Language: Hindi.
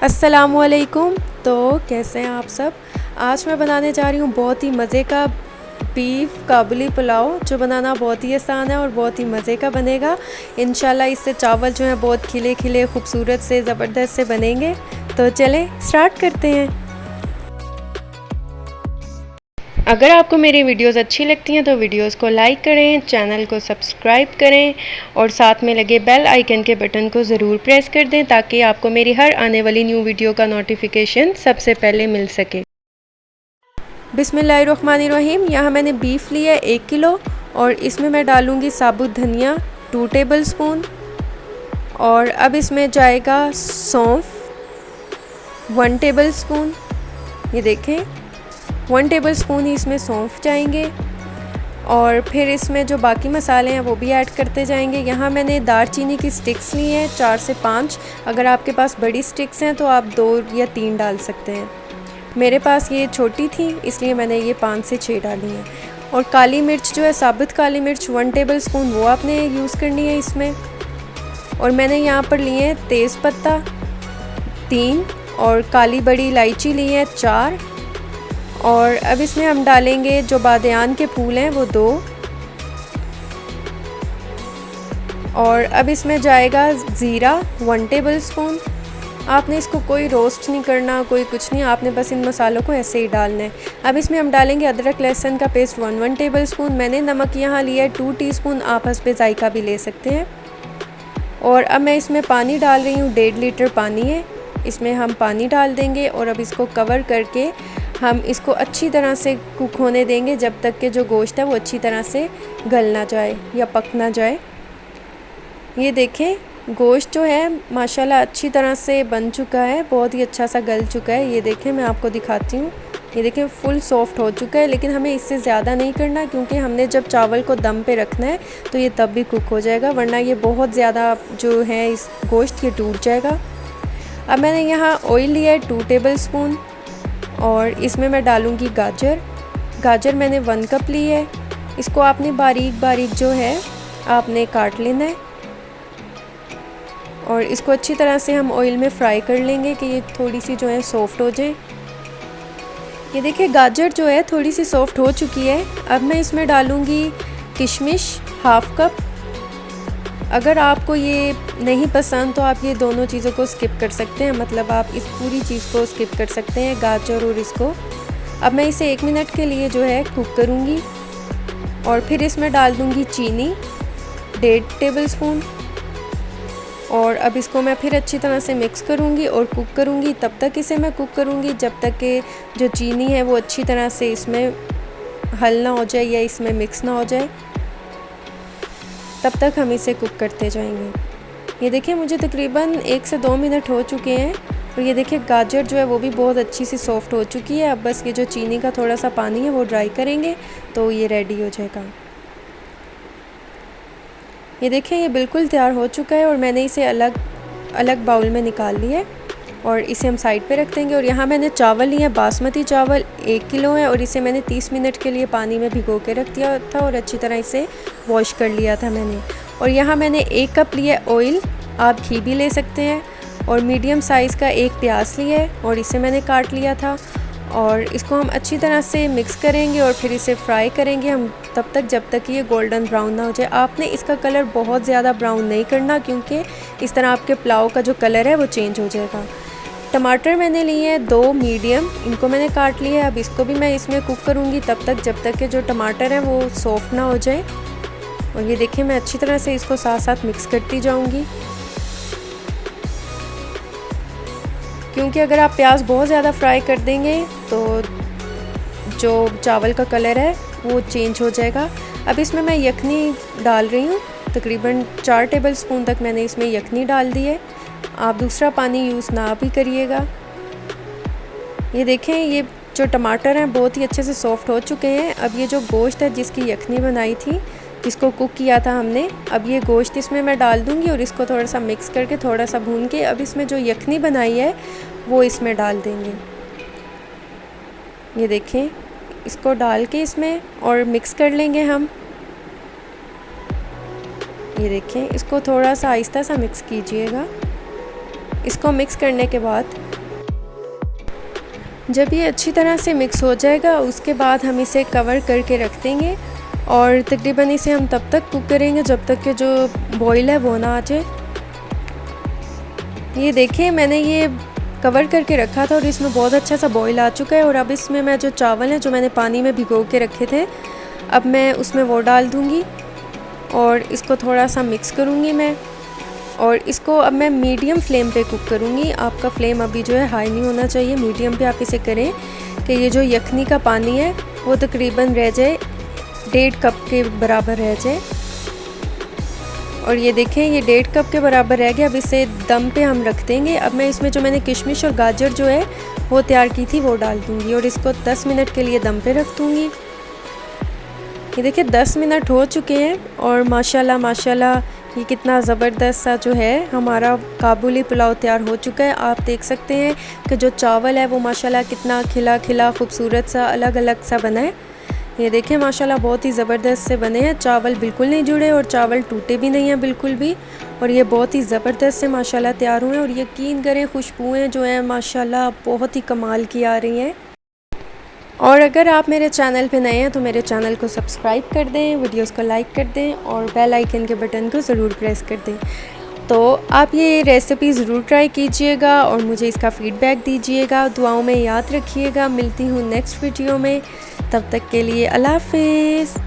अस्सलामुअलैकुम। तो कैसे हैं आप सब। आज मैं बनाने जा रही हूँ बहुत ही मज़े का बीफ काबुली पुलाव, जो बनाना बहुत ही आसान है और बहुत ही मज़े का बनेगा। इंशाल्लाह इससे चावल जो हैं बहुत खिले खिले खूबसूरत से ज़बरदस्त से बनेंगे। तो चलें स्टार्ट करते हैं। अगर आपको मेरी वीडियोस अच्छी लगती हैं तो वीडियोस को लाइक करें, चैनल को सब्सक्राइब करें और साथ में लगे बेल आइकन के बटन को ज़रूर प्रेस कर दें ताकि आपको मेरी हर आने वाली न्यू वीडियो का नोटिफिकेशन सबसे पहले मिल सके। बिस्मिल्लाहिर्रहमानिर्रहीम। यहाँ मैंने बीफ लिया है 1 किलो और इसमें मैं डालूँगी साबुत धनिया 2 टेबल स्पून और अब इसमें जाएगा सौंफ 1 टेबल स्पून। ये देखें 1 टेबल स्पून ही इसमें सौंफ जाएंगे और फिर इसमें जो बाकी मसाले हैं वो भी ऐड करते जाएंगे। यहाँ मैंने दालचीनी की स्टिक्स ली हैं 4 से 5। अगर आपके पास बड़ी स्टिक्स हैं तो आप 2 या 3 डाल सकते हैं। मेरे पास ये छोटी थी इसलिए मैंने ये 5 से 6 डाली हैं। और काली मिर्च जो है साबुत काली मिर्च 1 टेबल स्पून वो आपने यूज़ करनी है इसमें। और मैंने यहाँ पर लिए हैं तेज़पत्ता 3 और काली बड़ी इलायची ली है 4। और अब इसमें हम डालेंगे जो बादियान के फूल हैं वो 2। और अब इसमें जाएगा ज़ीरा 1 टेबल स्पून। आपने इसको कोई रोस्ट नहीं करना, कोई कुछ नहीं, आपने बस इन मसालों को ऐसे ही डालना है। अब इसमें हम डालेंगे अदरक लहसुन का पेस्ट 1 टेबल स्पून। मैंने नमक यहाँ लिया है 2 टीस्पून, आप हस्बे जायका भी ले सकते हैं। और अब मैं इसमें पानी डाल रही हूँ, 1.5 लीटर पानी है। इसमें हम पानी डाल देंगे और अब इसको कवर करके हम इसको अच्छी तरह से कुक होने देंगे जब तक कि जो गोश्त है वो अच्छी तरह से गल ना जाए या पक ना जाए। ये देखें गोश्त जो है माशाल्लाह अच्छी तरह से बन चुका है, बहुत ही अच्छा सा गल चुका है। ये देखें मैं आपको दिखाती हूँ, ये देखें फुल सॉफ्ट हो चुका है। लेकिन हमें इससे ज़्यादा नहीं करना क्योंकि हमने जब चावल को दम पे रखना है तो ये तब भी कुक हो जाएगा, वरना ये बहुत ज़्यादा जो है इस गोश्त ये टूट जाएगा। अब मैंने यहाँ ऑयल लिया है 2 टेबल स्पून और इसमें मैं डालूँगी गाजर मैंने 1 कप ली है। इसको आपने बारीक बारीक जो है आपने काट लेना है और इसको अच्छी तरह से हम ऑयल में फ्राई कर लेंगे कि ये थोड़ी सी जो है सॉफ्ट हो जाए। ये देखिए गाजर जो है थोड़ी सी सॉफ्ट हो चुकी है। अब मैं इसमें डालूँगी किशमिश 1/2 कप। अगर आपको ये नहीं पसंद तो आप ये दोनों चीज़ों को स्किप कर सकते हैं, मतलब आप इस पूरी चीज़ को स्किप कर सकते हैं, गाजर और इसको। अब मैं इसे 1 मिनट के लिए जो है कुक करूँगी और फिर इसमें डाल दूँगी चीनी 1.5 टेबल स्पून। और अब इसको मैं फिर अच्छी तरह से मिक्स करूँगी और कुक करूँगी। तब तक इसे मैं कुक करूँगी जब तक कि जो चीनी है वो अच्छी तरह से इसमें हल ना हो जाए या इसमें मिक्स ना हो जाए, तब तक हम इसे कुक करते जाएंगे। ये देखिए मुझे तकरीबन 1 से 2 मिनट हो चुके हैं और ये देखिए गाजर जो है वो भी बहुत अच्छी सी सॉफ्ट हो चुकी है। अब बस ये जो चीनी का थोड़ा सा पानी है वो ड्राई करेंगे तो ये रेडी हो जाएगा। ये देखें ये बिल्कुल तैयार हो चुका है और मैंने इसे अलग अलग बाउल में निकाल लिया है और इसे हम साइड पे रख देंगे। और यहाँ मैंने चावल लिए हैं, बासमती चावल 1 किलो है और इसे मैंने 30 मिनट के लिए पानी में भिगो के रख दिया था और अच्छी तरह इसे वॉश कर लिया था मैंने। और यहाँ मैंने 1 कप लिया है ऑयल, आप घी भी ले सकते हैं। और मीडियम साइज़ का 1 प्याज लिया है और इसे मैंने काट लिया था। और इसको हम अच्छी तरह से मिक्स करेंगे और फिर इसे फ्राई करेंगे हम तब तक जब तक ये गोल्डन ब्राउन ना हो जाए। आपने इसका कलर बहुत ज़्यादा ब्राउन नहीं करना क्योंकि इस तरह आपके पुलाव का जो कलर है वो चेंज हो जाएगा। टमाटर मैंने लिए हैं 2 मीडियम, इनको मैंने काट लिया है। अब इसको भी मैं इसमें कुक करूँगी तब तक जब तक कि जो टमाटर है वो सॉफ्ट ना हो जाए। और ये देखिए मैं अच्छी तरह से इसको साथ साथ मिक्स करती जाऊँगी क्योंकि अगर आप प्याज बहुत ज़्यादा फ्राई कर देंगे तो जो चावल का कलर है वो चेंज हो जाएगा। अब इसमें मैं यखनी डाल रही हूँ, तकरीबन 4 टेबल स्पून तक मैंने इसमें यखनी डाल दी है। आप दूसरा पानी यूज़ ना भी करिएगा। ये देखें ये जो टमाटर हैं बहुत ही अच्छे से सॉफ्ट हो चुके हैं। अब ये जो गोश्त है जिसकी यखनी बनाई थी, जिसको कुक किया था हमने, अब ये गोश्त इसमें मैं डाल दूँगी और इसको थोड़ा सा मिक्स करके थोड़ा सा भून के अब इसमें जो यखनी बनाई है वो इसमें डाल देंगे। ये देखें इसको डाल के इसमें और मिक्स कर लेंगे हम। ये देखें इसको थोड़ा सा आहिस्ता सा मिक्स कीजिएगा। इसको मिक्स करने के बाद जब ये अच्छी तरह से मिक्स हो जाएगा उसके बाद हम इसे कवर करके रख देंगे और तकरीबन इसे हम तब तक कुक करेंगे जब तक कि जो बॉईल है वो ना आ जाए। ये देखें मैंने ये कवर करके रखा था और इसमें बहुत अच्छा सा बॉईल आ चुका है। और अब इसमें मैं जो चावल हैं जो मैंने पानी में भिगो के रखे थे अब मैं उसमें वो डाल दूँगी और इसको थोड़ा सा मिक्स करूँगी मैं। और इसको अब मैं मीडियम फ्लेम पे कुक करूँगी। आपका फ्लेम अभी जो है हाई नहीं होना चाहिए, मीडियम पे आप इसे करें कि ये जो यखनी का पानी है वो तकरीबन रह जाए 1.5 कप के बराबर रह जाए। और ये देखें ये 1.5 कप के बराबर रह गया। अब इसे दम पे हम रख देंगे। अब मैं इसमें जो मैंने किशमिश और गाजर जो है वो तैयार की थी वो डाल दूँगी और इसको 10 मिनट के लिए दम पे रख दूँगी। ये देखिए 10 मिनट हो चुके हैं और माशाल्लाह माशाल्लाह ये कितना ज़बरदस्त सा जो है हमारा काबुली पुलाव तैयार हो चुका है। आप देख सकते हैं कि जो चावल है वो माशाल्लाह कितना खिला खिला खूबसूरत सा अलग अलग सा बना है। ये देखें माशाल्लाह बहुत ही ज़बरदस्त से बने हैं, चावल बिल्कुल नहीं जुड़े और चावल टूटे भी नहीं हैं बिल्कुल भी। और ये बहुत ही ज़बरदस्त से माशाल्लाह तैयार हुए हैं और यकीन करें खुशबुएँ जो हैं माशाल्लाह बहुत ही कमाल की आ रही हैं। और अगर आप मेरे चैनल पे नए हैं तो मेरे चैनल को सब्सक्राइब कर दें, वीडियोस को लाइक कर दें और बेल आइकन के बटन को ज़रूर प्रेस कर दें। तो आप ये रेसिपी ज़रूर ट्राई कीजिएगा और मुझे इसका फ़ीडबैक दीजिएगा। दुआओं में याद रखिएगा। मिलती हूँ नेक्स्ट वीडियो में, तब तक के लिए अल्लाह हाफ़िज़।